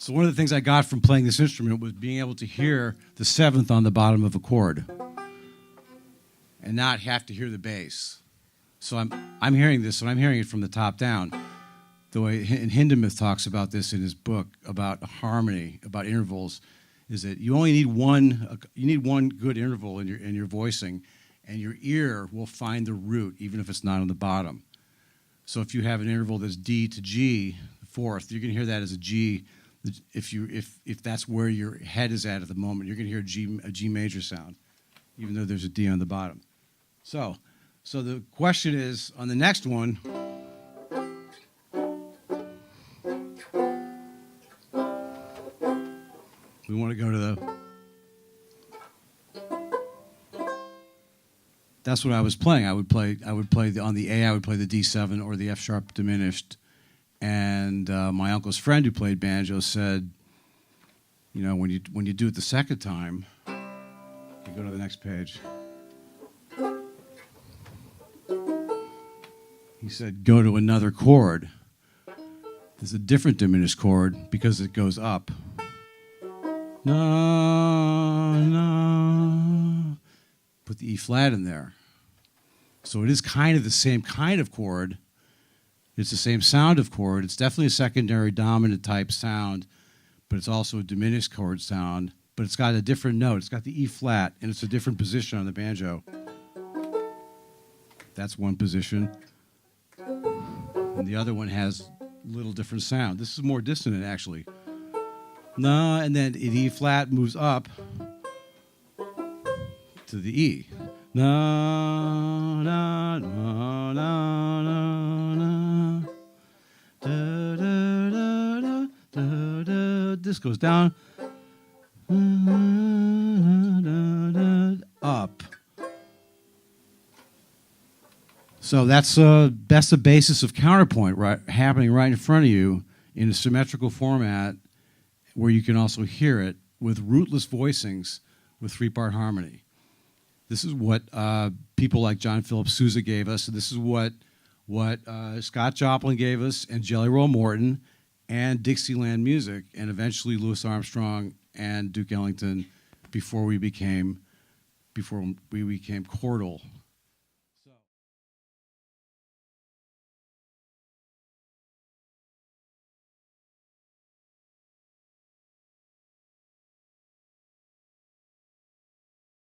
So one of the things I got from playing this instrument was being able to hear the seventh on the bottom of a chord and not have to hear the bass. So I'm hearing this, and I'm hearing it from the top down. The way and Hindemith talks about this in his book about harmony, about intervals, is that you only need one good interval in your voicing, and your ear will find the root even if it's not on the bottom. So if you have an interval that's D to G, fourth, you're going to hear that as a G. If that's where your head is at the moment, you're going to hear a G major sound, even though there's a D on the bottom. So the question is, on the next one, we want to go to that's what I was playing. I would play on the A, I would play the D7 or the F sharp diminished. And my uncle's friend who played banjo said, you know, when you do it the second time, you go to the next page. He said, go to another chord. There's a different diminished chord because it goes up. Na, na. Put the E flat in there. So it is kind of the same kind of chord. It's the same sound of chord. It's definitely a secondary dominant type sound, but it's also a diminished chord sound. But it's got a different note. It's got the E flat, and it's a different position on the banjo. That's one position. And the other one has a little different sound. This is more dissonant, actually. Na, and then E flat moves up to the E. Na, na, na, na, na, na. Da, da, da, da, da, da. This goes down. Up. So that's the basis of counterpoint, right, happening right in front of you in a symmetrical format where you can also hear it with rootless voicings with three-part harmony. This is what people like John Philip Sousa gave us. This is what Scott Joplin gave us, and Jelly Roll Morton, and Dixieland Music, and eventually Louis Armstrong and Duke Ellington before we became chordal